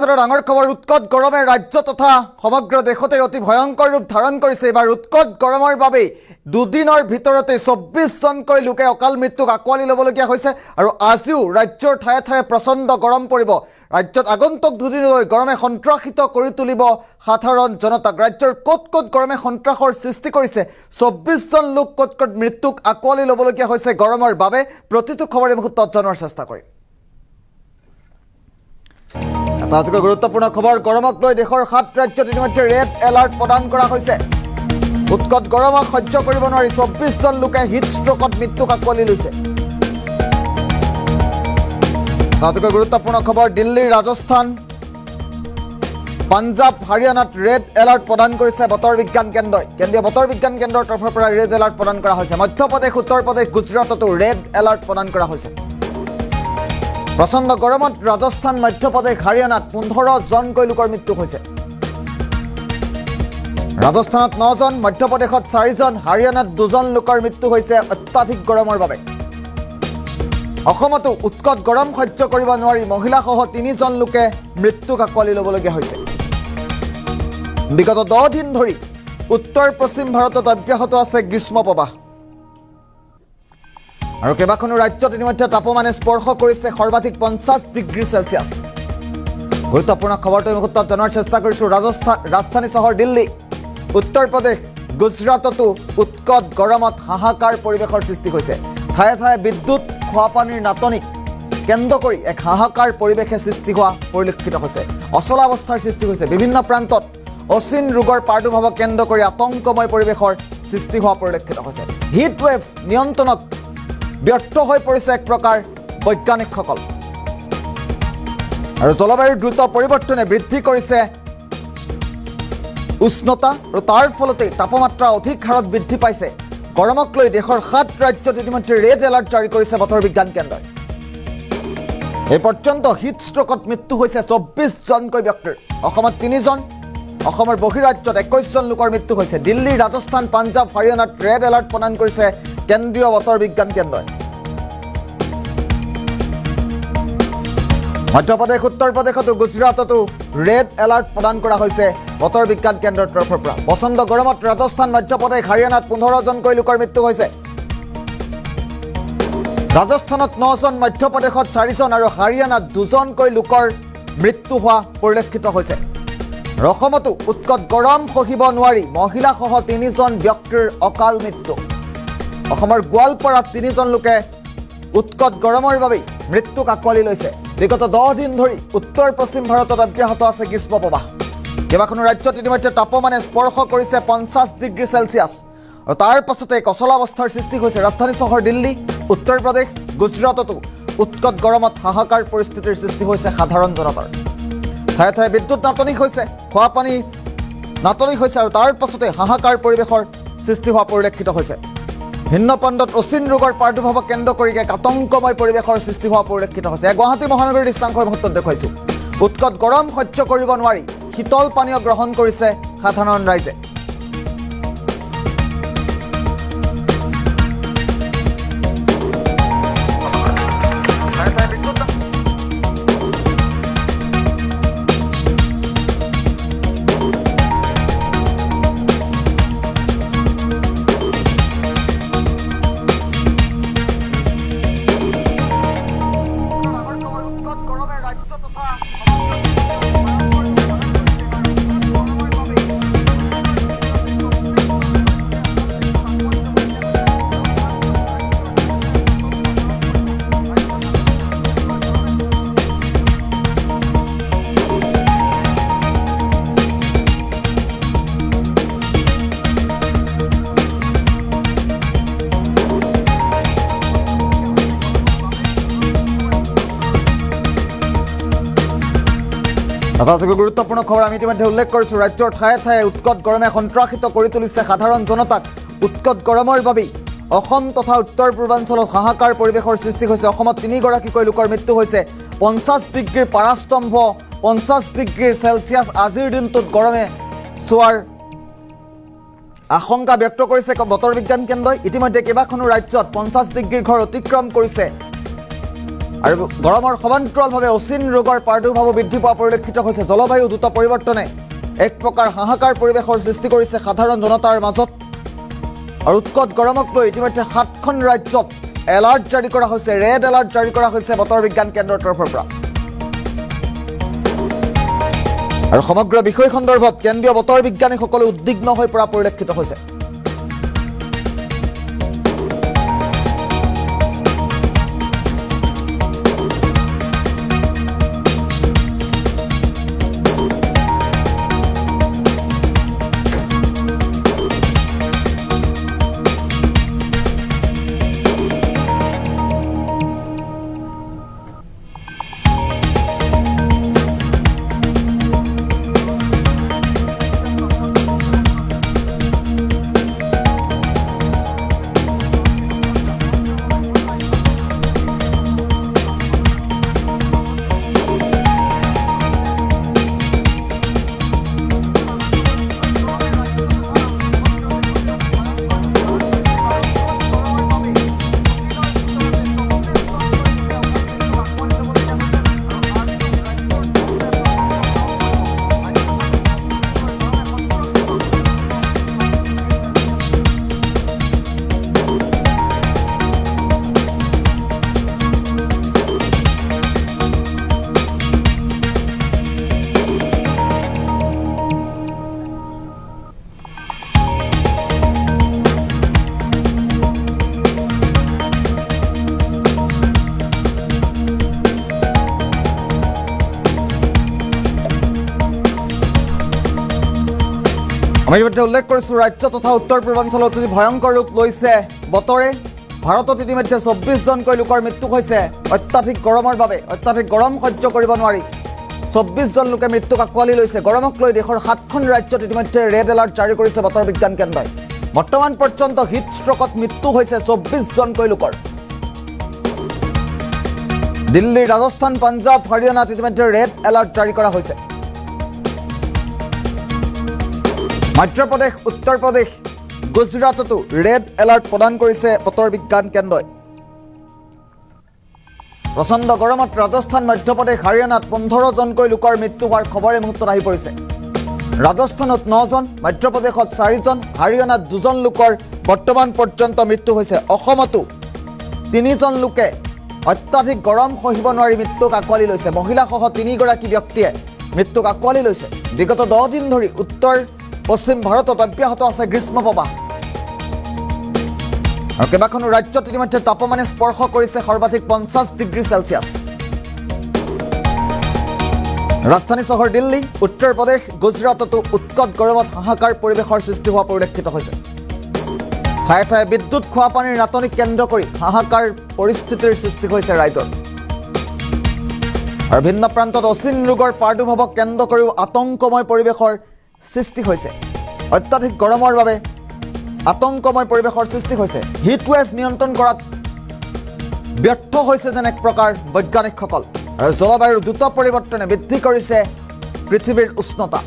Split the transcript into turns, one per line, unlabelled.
ডাঙৰ খবৰ উৎকট গৰমে ৰাজ্য তথা সমগ্ৰ দেশতে অতি ভয়ংকৰ ৰূপ ধাৰণ কৰিছে। এবাৰ উৎকট গৰমৰ বাবে দুদিনৰ ভিতৰতে 24 জনকৈ লোকে অকাল মৃত্যুক আকোৱালি ল'বলগীয়া হৈছে আৰু আজিও ৰাজ্যৰ ঠায়ে ঠায়ে প্ৰচণ্ড গৰম পৰিব। ৰাজ্যত আগন্তুক দুদিনলৈ গৰমে সন্ত্ৰাসিত কৰি তুলিব সাধাৰণ জনতাক। ৰাজ্যৰ ক'ত ক'ত গৰমে সন্ত্ৰাসৰ সৃষ্টি কৰিছে, 24 জন লোক ক'ত ক'ত মৃত্যুক আকোৱালি ল'বলগীয়া হৈছে গৰমৰ বাবে। প্ৰতিটো খবৰে মুহূৰ্তত জনোৱাৰ চেষ্টা কৰিম। তাতকৈ গুৰুত্বপূৰ্ণ খবৰ, গৰমক লৈ দেশৰ 7 ৰাজ্যত ইতিমধ্যে ৰেড এলাৰ্ট প্ৰদান কৰা হৈছে। উৎকট গৰমক সহ্য কৰিব নোৱাৰি 24 জন লোকে হিট ষ্ট্ৰ'কত মৃত্যুক আকোৱালি লৈছে। তাতকৈ গুৰুত্বপূৰ্ণ খবৰ, দিল্লী, ৰাজস্থান, পাঞ্জাৱ, হাৰিয়ানাত ৰেড এলাৰ্ট প্ৰদান কৰিছে বতৰ বিজ্ঞান কেন্দ্ৰই। কেন্দ্ৰীয় বতৰ বিজ্ঞান কেন্দ্ৰৰ তৰফৰ পৰা ৰেড এলাৰ্ট প্ৰদান কৰা হৈছে। মধ্যপ্ৰদেশ, উত্তৰ প্ৰদেশ, গুজৰাটতো ৰেড এলাৰ্ট প্ৰদান কৰা হৈছে। প্ৰচণ্ড গৰমত ৰাজস্থান, মধ্যপ্ৰদেশ, হাৰিয়ানাত 15 জনকৈ লোকৰ মৃত্যু হৈছে। ৰাজস্থানত 9 জন, মধ্যপ্ৰদেশত 4 জন, হাৰিয়ানাত 2 জন লোকৰ মৃত্যু হৈছে অত্যাধিক গৰমৰ বাবে। অসমতো উৎকট গৰম সহ্য কৰিব নোৱাৰি মহিলাসহ 3 জন লোকে মৃত্যুক আকোৱালি ল'বলগীয়া হৈছে। বিগত 10 দিন ধৰি উত্তৰ পশ্চিম ভাৰতত অব্যাহত আছে গ্ৰীষ্ম প্ৰৱাহ আৰু কেইবাখনো ৰাজ্যত ইতিমধ্যে তাপমানে স্পৰ্শ কৰিছে সৰ্বাধিক 50 ডিগ্ৰী চেলছিয়াছ। গুৰুত্বপূৰ্ণ খবৰটো মুহূৰ্তত জনাৰ চেষ্টা কৰিছোঁ। ৰাজধানী চহৰ দিল্লী, উত্তৰ প্ৰদেশ, গুজৰাটতো উৎকট গৰমত হাহাকাৰ পৰিৱেশৰ সৃষ্টি হৈছে। ঠায়ে ঠায়ে বিদ্যুৎ, খোৱাপানীৰ নাটনিক কেন্দ্ৰ কৰি এক হাহাকাৰ পৰিৱেশে সৃষ্টি হোৱা পৰিলক্ষিত হৈছে। অচলা অৱস্থাৰ সৃষ্টি হৈছে। বিভিন্ন প্ৰান্তত অচিন ৰোগৰ প্ৰাদুৰ্ভাৱক কেন্দ্ৰ কৰি আতংকময় পৰিৱেশৰ সৃষ্টি হোৱা পৰিলক্ষিত হৈছে। হিট ৱেভ নিয়ন্ত্ৰণত ব্যৰ্থ হৈ পৰিছে এক প্ৰকাৰ বৈজ্ঞানিকসকল আৰু জলবায়ুৰ দ্ৰুত পৰিৱৰ্তনে বৃদ্ধি কৰিছে উষ্ণতা আৰু তাৰ ফলতে তাপমাত্ৰা অধিক হাৰত বৃদ্ধি পাইছে। গৰমক লৈ দেশৰ 7 ৰাজ্যত ইতিমধ্যে ৰেড এলাৰ্ট জাৰি কৰিছে বতৰ বিজ্ঞান কেন্দ্ৰই। এই পৰ্যন্ত হিট ষ্ট্ৰ'কত মৃত্যু হৈছে 24 জনকৈ ব্যক্তিৰ। অসমত 3 জন, অসমৰ বহিৰাজ্যত 21 জন লোকৰ মৃত্যু হৈছে। দিল্লী, ৰাজস্থান, পাঞ্জাৱ, হাৰিয়ানাত ৰেড এলাৰ্ট প্ৰদান কৰিছে কেন্দ্ৰীয় বতৰ বিজ্ঞান কেন্দ্ৰই। মধ্যপ্ৰদেশ, উত্তৰ প্ৰদেশতো গুজৰাটতো ৰেড এলাৰ্ট প্ৰদান কৰা হৈছে বতৰ বিজ্ঞান কেন্দ্ৰৰ তৰফৰ পৰা। প্ৰচণ্ড গৰমত ৰাজস্থান, মধ্যপ্ৰদেশ, হাৰিয়ানাত 15 জনকৈ লোকৰ মৃত্যু হৈছে। ৰাজস্থানত 9 জন, মধ্যপ্ৰদেশত 4 জন আৰু হাৰিয়ানাত 2 জনকৈ লোকৰ মৃত্যু হোৱা পৰিলক্ষিত হৈছে। অসমতো উৎকট গৰম সহিব নোৱাৰি মহিলাসহ 3 জন ব্যক্তিৰ অকাল মৃত্যু। অসমৰ গোৱালপাৰাত 3 জন লোকে উৎকট গৰমৰ বাবেই মৃত্যুক আকোৱালি লৈছে। বিগত 10 দিন ধৰি উত্তৰ পশ্চিম ভাৰতত অব্যাহত আছে গ্ৰীষ্ম প্ৰৱাহ। কেইবাখনো ৰাজ্যত ইতিমধ্যে তাপমানে স্পৰ্শ কৰিছে 50 ডিগ্ৰী চেলছিয়াছ আৰু তাৰ পাছতে কচলা অৱস্থাৰ সৃষ্টি হৈছে ৰাজধানী চহৰ দিল্লী, উত্তৰ প্ৰদেশ, গুজৰাটতো উৎকট গৰমত হাহাকাৰ পৰিস্থিতিৰ সৃষ্টি হৈছে সাধাৰণ জনতাৰ। ঠায়ে ঠায়ে বিদ্যুৎ নাটনি হৈছে, খোৱাপানী নাটনি হৈছে আৰু তাৰ পাছতে হাহাকাৰ পৰিৱেশৰ সৃষ্টি হোৱা পৰিলক্ষিত হৈছে। ভিন্ন প্ৰান্তত অচিন ৰোগৰ প্ৰাদুৰ্ভাৱক কেন্দ্ৰ কৰি এক আতংকময় পৰিৱেশৰ সৃষ্টি হোৱা পৰিলক্ষিত হৈছে। গুৱাহাটী মহানগৰীৰ দৃশ্যাংশৰ মুহূৰ্তত দেখুৱাইছোঁ। উৎকট গৰম সহ্য কৰিব নোৱাৰি শীতল পানীয় গ্ৰহণ কৰিছে সাধাৰণ ৰাইজে। আটাইতকৈ গুৰুত্বপূৰ্ণ খবৰ আমি ইতিমধ্যে উল্লেখ কৰিছোঁ। ৰাজ্যৰ ঠায়ে ঠায়ে উৎকট গৰমে সন্ত্ৰাসিত কৰি তুলিছে সাধাৰণ জনতাক। উৎকট গৰমৰ বাবেই অসম তথা উত্তৰ পূৰ্বাঞ্চলত হাহাকাৰ পৰিৱেশৰ সৃষ্টি হৈছে। অসমত 3 গৰাকীকৈ লোকৰ মৃত্যু হৈছে। 50 ডিগ্ৰীৰ পাৰাস্তম্ভ, 50 ডিগ্ৰী চেলছিয়াছ আজিৰ দিনটোত গৰমে চোৱাৰ আশংকা ব্যক্ত কৰিছে বতৰ বিজ্ঞান কেন্দ্ৰই। ইতিমধ্যে কেইবাখনো ৰাজ্যত 50 ডিগ্ৰীৰ ঘৰ অতিক্ৰম কৰিছে আৰু গৰমৰ সমান্তৰালভাৱে অচিন ৰোগৰ প্ৰাদুৰ্ভাৱ বৃদ্ধি পোৱা পৰিলক্ষিত হৈছে। জলবায়ু দ্ৰুত পৰিৱৰ্তনে এক প্ৰকাৰ হাহাকাৰ পৰিৱেশৰ সৃষ্টি কৰিছে সাধাৰণ জনতাৰ মাজত। আৰু উৎকট গৰমক লৈ ইতিমধ্যে 7খন ৰাজ্যত এলাৰ্ট জাৰি কৰা হৈছে, ৰেড এলাৰ্ট জাৰি কৰা হৈছে বতৰ বিজ্ঞান কেন্দ্ৰৰ তৰফৰ পৰা। আৰু সমগ্ৰ বিষয় সন্দৰ্ভত কেন্দ্ৰীয় বতৰ বিজ্ঞানীসকলে উদ্বিগ্ন হৈ পৰা পৰিলক্ষিত হৈছে। আমি ইতিমধ্যে উল্লেখ কৰিছোঁ ৰাজ্য তথা উত্তৰ পূৰ্বাঞ্চলত অতি ভয়ংকৰ ৰূপ লৈছে বতৰে। ভাৰতত ইতিমধ্যে 24জনকৈ লোকৰ মৃত্যু হৈছে অত্যাধিক গৰমৰ বাবে। অত্যাধিক গৰম সহ্য কৰিব নোৱাৰি 24জন লোকে মৃত্যুক আঁকোৱালি লৈছে। গৰমক লৈ দেশৰ 7খন ৰাজ্যত ইতিমধ্যে ৰেড এলাৰ্ট জাৰি কৰিছে বতৰ বিজ্ঞান কেন্দ্ৰই। বৰ্তমান পৰ্যন্ত হিট ষ্ট্ৰকত মৃত্যু হৈছে 24জনকৈ লোকৰ। দিল্লী, ৰাজস্থান, পাঞ্জাৱ, হাৰিয়ানাত ইতিমধ্যে ৰেড এলাৰ্ট জাৰি কৰা হৈছে। মধ্যপ্ৰদেশ, উত্তৰ প্ৰদেশ, গুজৰাটতো ৰেড এলাৰ্ট প্ৰদান কৰিছে বতৰ বিজ্ঞান কেন্দ্ৰই। প্ৰচণ্ড গৰমত ৰাজস্থান, মধ্যপ্ৰদেশ, হাৰিয়ানাত 15জনকৈ লোকৰ মৃত্যু হোৱাৰ খবৰ এই মুহূৰ্তত আহি পৰিছে। ৰাজস্থানত 9জন, মধ্যপ্ৰদেশত 4জন, হাৰিয়ানাত 2জন লোকৰ বৰ্তমান পৰ্যন্ত মৃত্যু হৈছে। অসমতো 3জন লোকে অত্যাধিক গৰম সহিব নোৱাৰি মৃত্যুক আঁকোৱালি লৈছে। মহিলাসহ 3গৰাকী ব্যক্তিয়ে মৃত্যুক আঁকোৱালি লৈছে। বিগত 10 দিন ধৰি উত্তৰ পশ্চিম ভাৰতত অব্যাহত আছে গ্ৰীষ্ম প্ৰবাহ। আৰু কেইবাখনো ৰাজ্যত ইতিমধ্যে তাপমানে স্পৰ্শ কৰিছে সৰ্বাধিক 50 ডিগ্ৰী চেলছিয়াছ। ৰাজধানী চহৰ দিল্লী, উত্তৰ প্ৰদেশ, গুজৰাটতো উৎকট গৰমত হাহাকাৰ পৰিৱেশৰ সৃষ্টি হোৱা পৰিলক্ষিত হৈছে। ঠায়ে ঠায়ে বিদ্যুৎ, খোৱা পানীৰ নাটনিক কেন্দ্ৰ কৰি হাহাকাৰ পৰিস্থিতিৰ সৃষ্টি হৈছে ৰাইজৰ। আৰু ভিন্ন প্ৰান্তত অচিন ৰোগৰ প্ৰাদুৰ্ভাৱক কেন্দ্ৰ কৰিও আতংকময় পৰিৱেশৰ সৃষ্টি হৈছে। অত্যাধিক গৰমৰ বাবে আতংকময় পৰিৱেশৰ সৃষ্টি হৈছে। হিট ৱেভ নিয়ন্ত্ৰণ কৰাত ব্যৰ্থ হৈছে যেন এক প্ৰকাৰ বৈজ্ঞানিকসকল। আৰু জলবায়ুৰ দ্ৰুত পৰিৱৰ্তনে বৃদ্ধি কৰিছে পৃথিৱীৰ উষ্ণতা।